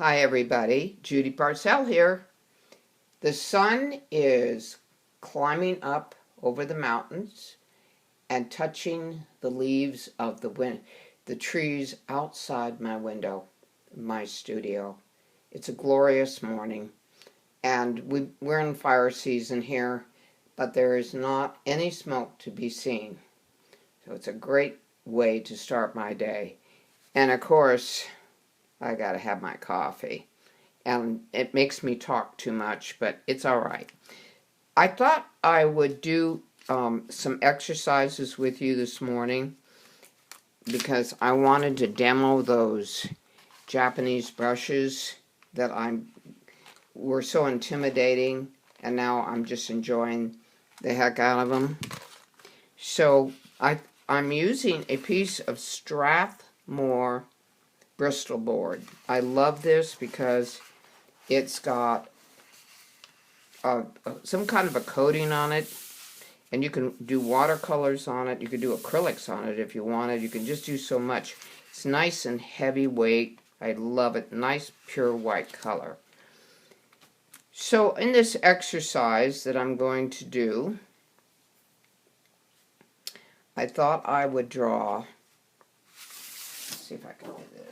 Hi everybody, Judy Parcell here. The sun is climbing up over the mountains and touching the leaves of the trees outside my window, my studio. It's a glorious morning, and we're in fire season here, but there is not any smoke to be seen. So it's a great way to start my day. And of course, I gotta have my coffee. And it makes me talk too much, but it's all right. I thought I would do some exercises with you this morning because I wanted to demo those Japanese brushes that were so intimidating, and now I'm just enjoying the heck out of them. So I'm using a piece of Strathmore Bristol board. I love this because it's got some kind of a coating on it, and you can do watercolors on it. You can do acrylics on it if you wanted. You can just do so much. It's nice and heavyweight. I love it. Nice pure white color. So in this exercise that I'm going to do, I thought I would draw. Let's see if I can do this.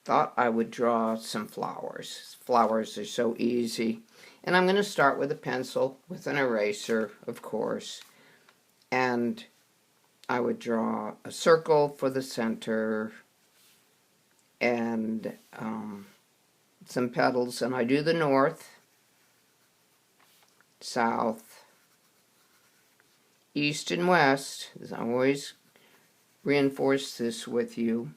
Thought I would draw some flowers. Flowers are so easy. And I'm going to start with a pencil, with an eraser, of course. And I would draw a circle for the center and some petals. And I do the north, south, east, and west. As I always reinforce this with you.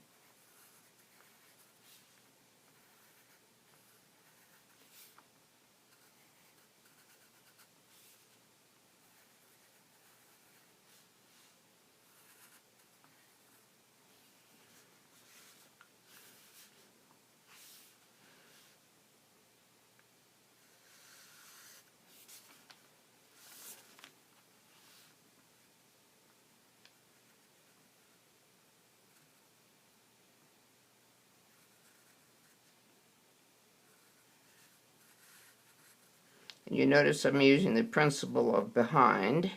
And you notice I'm using the principle of behind.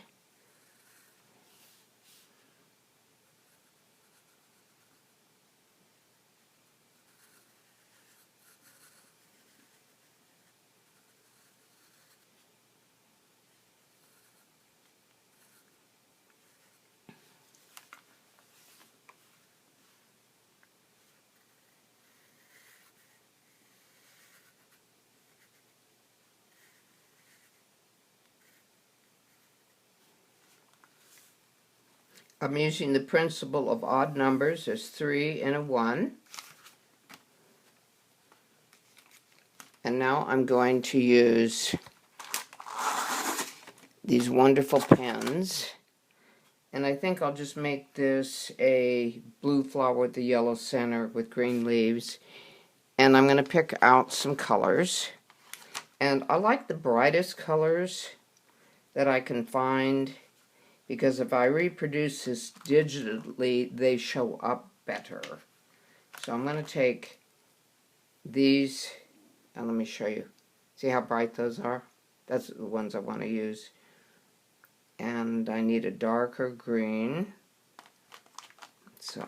I'm using the principle of odd numbers. There's 3 and a 1. And now I'm going to use these wonderful pens. And I think I'll just make this a blue flower with the yellow center with green leaves. And I'm going to pick out some colors. And I like the brightest colors that I can find, because if I reproduce this digitally, they show up better. So I'm going to take these, and let me show you. See how bright those are? That's the ones I want to use. And I need a darker green. So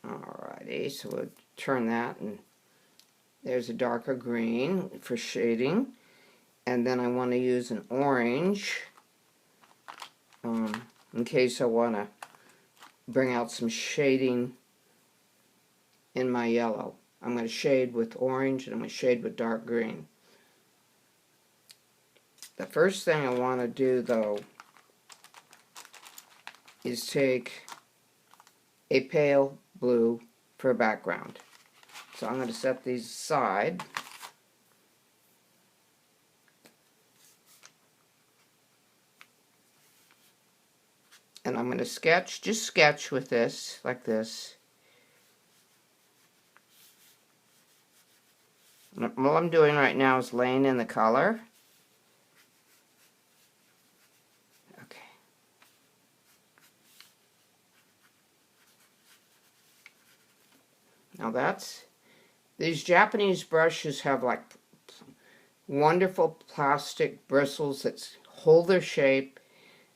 alrighty, so we'll turn that, and there's a darker green for shading. And then I want to use an orange in case I want to bring out some shading in my yellow. I'm going to shade with orange, and I'm going to shade with dark green. The first thing I want to do, though, is take a pale blue for a background. So I'm going to set these aside. And I'm going to sketch, just sketch with this, like this. All I'm doing right now is laying in the color. Okay. Now these Japanese brushes have like wonderful plastic bristles that hold their shape.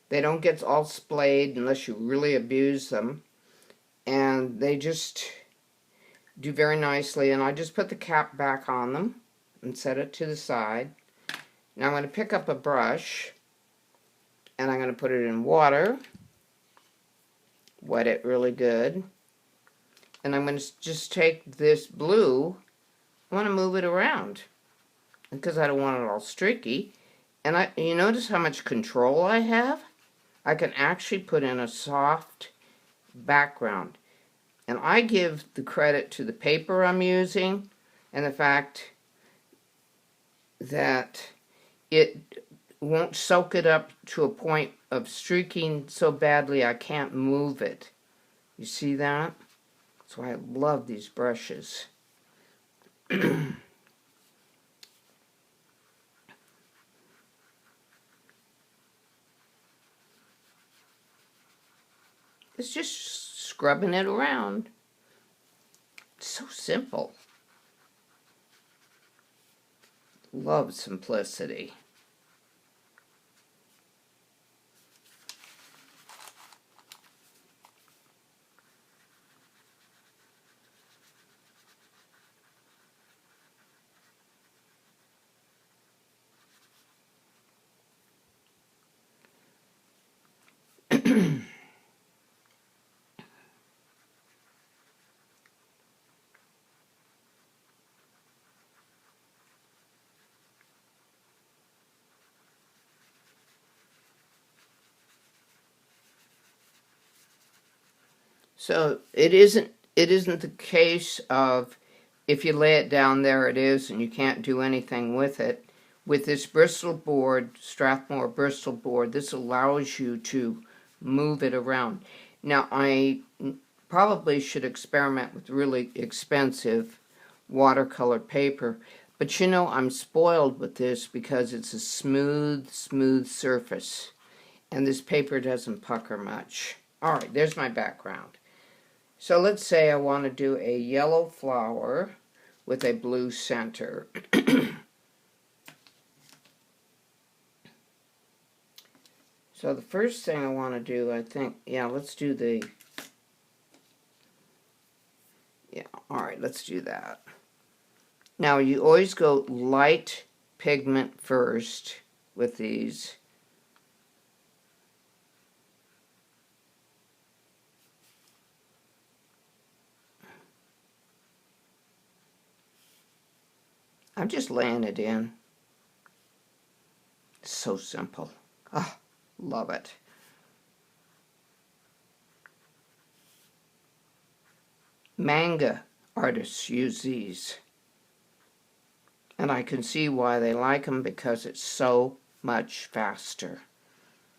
They don't get all splayed unless you really abuse them. And they just do very nicely. And I just put the cap back on them and set it to the side. Now I'm going to pick up a brush and I'm going to put it in water. Wet it really good. And I'm going to just take this blue, I want to move it around because I don't want it all streaky. And you notice how much control I have? I can actually put in a soft background. And I give the credit to the paper I'm using and the fact that it won't soak it up to a point of streaking so badly I can't move it. You see that? That's why I love these brushes. It's just scrubbing it around. It's so simple. Love simplicity. So it isn't the case of if you lay it down there it is and you can't do anything with it. With this Bristol board, Strathmore Bristol board, this allows you to move it around. Now I probably should experiment with really expensive watercolor paper, but you know I'm spoiled with this because it's a smooth surface and this paper doesn't pucker much. Alright, there's my background. So let's say I want to do a yellow flower with a blue center. So the first thing I want to do, I think, let's do the, alright, let's do that. Now you always go light pigment first with these. I'm just laying it in. It's so simple. Ah, love it. Manga artists use these. And I can see why they like them because it's so much faster.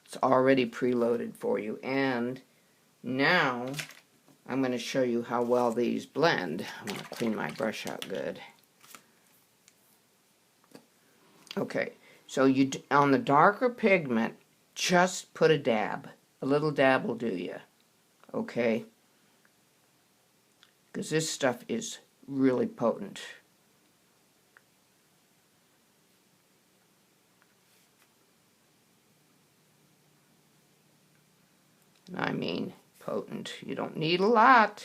It's already preloaded for you. And now I'm going to show you how well these blend. I'm going to clean my brush out good. Okay, so you on the darker pigment, just put a dab. A little dab will do you. Okay? Because this stuff is really potent. I mean potent. You don't need a lot.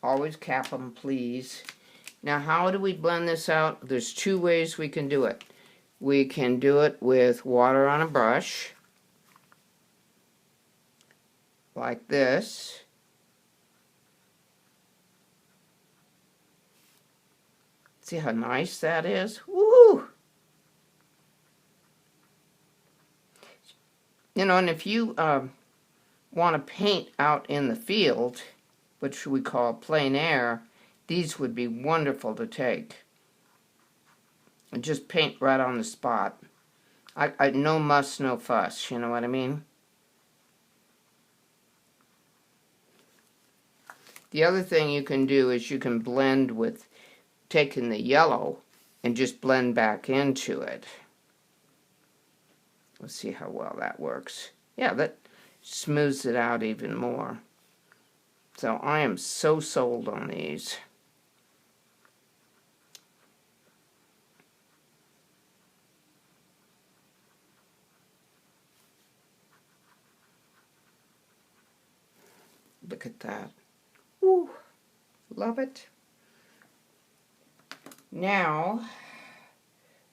Always cap them, please. Now, how do we blend this out? There's two ways we can do it. We can do it with water on a brush, like this. See how nice that is? Woo! You know, and if you want to paint out in the field, which we call plein air, these would be wonderful to take. And just paint right on the spot. I no muss, no fuss, you know what I mean? The other thing you can do is you can blend with taking the yellow and just blend back into it. Let's see how well that works. Yeah, that smooths it out even more. So I am so sold on these. Look at that. Woo, love it. Now,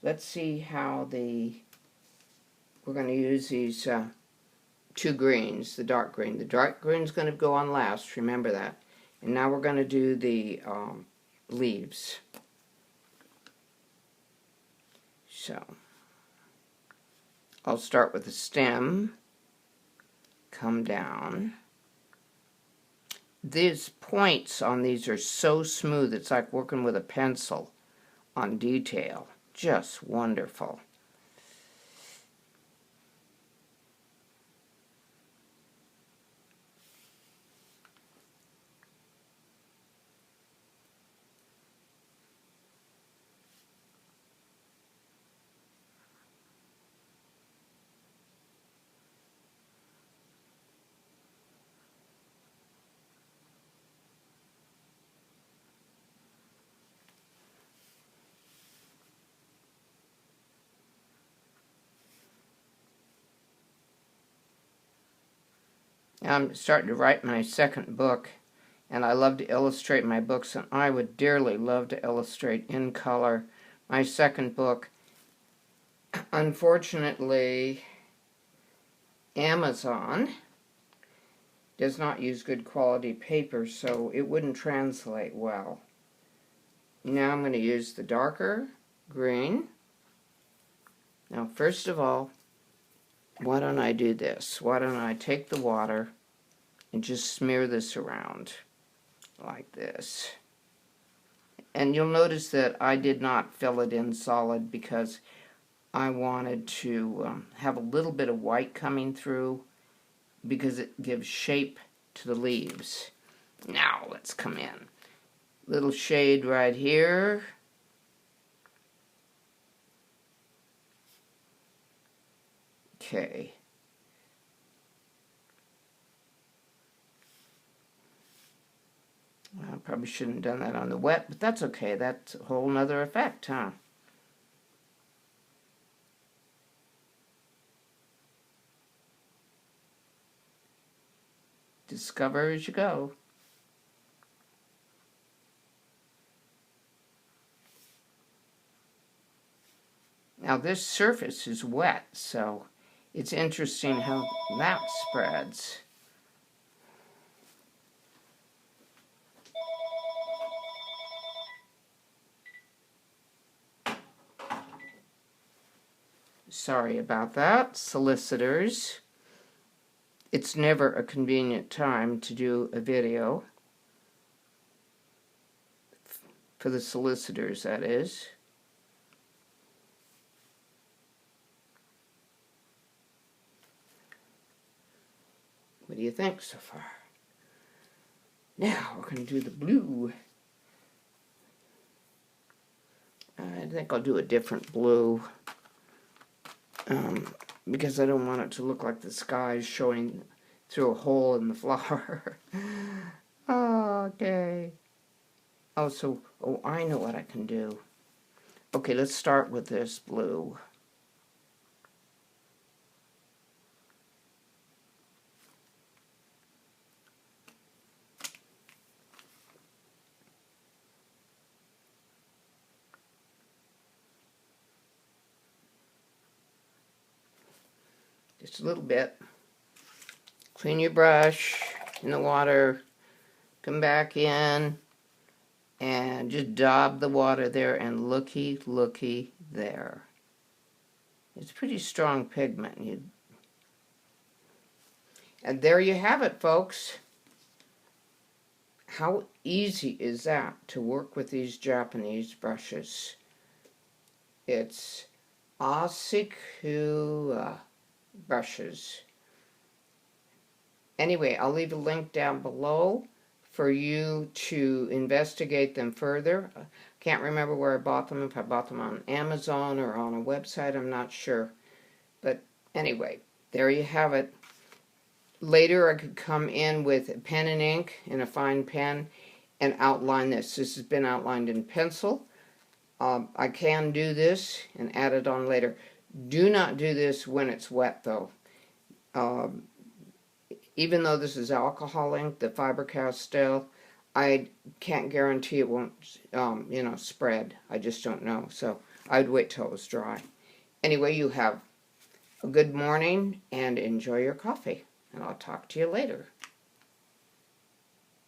let's see how we're going to use these two greens, the dark green. The dark green's going to go on last, remember that. And now we're going to do the leaves. So, I'll start with the stem, come down. These points on these are so smooth, it's like working with a pencil on detail. Just wonderful. I'm starting to write my second book, and I love to illustrate my books, and I would dearly love to illustrate in color my second book. Unfortunately, Amazon does not use good quality paper, so it wouldn't translate well. Now I'm going to use the darker green. Now, first of all, why don't I do this? Why don't I take the water and just smear this around like this. And you'll notice that I did not fill it in solid because I wanted to have a little bit of white coming through because it gives shape to the leaves. Now let's come in. Little shade right here. Okay. I probably shouldn't have done that on the wet, but that's okay. That's a whole nother effect, huh? Discover as you go. Now this surface is wet, so it's interesting how that spreads. Sorry about that, solicitors. It's never a convenient time to do a video. For the solicitors, that is. What do you think so far? Now we're going to do the blue. I think I'll do a different blue because I don't want it to look like the sky is showing through a hole in the flower. Okay. Oh, I know what I can do. Okay, let's start with this blue. Just a little bit. Clean your brush in the water, come back in, and just daub the water there, and looky there. It's pretty strong pigment. And there you have it, folks. How easy is that to work with these Japanese brushes? It's Asiku brushes. Anyway, I'll leave a link down below for you to investigate them further. Can't remember where I bought them, if I bought them on Amazon or on a website, I'm not sure. But anyway, there you have it. later I could come in with a pen and ink and a fine pen and outline this. This has been outlined in pencil. I can do this and add it on later. Do not do this when it's wet, though. Even though this is alcohol ink, the Faber-Castell, I can't guarantee it won't, spread. I just don't know. So I'd wait till it was dry. Anyway, you have a good morning and enjoy your coffee. And I'll talk to you later.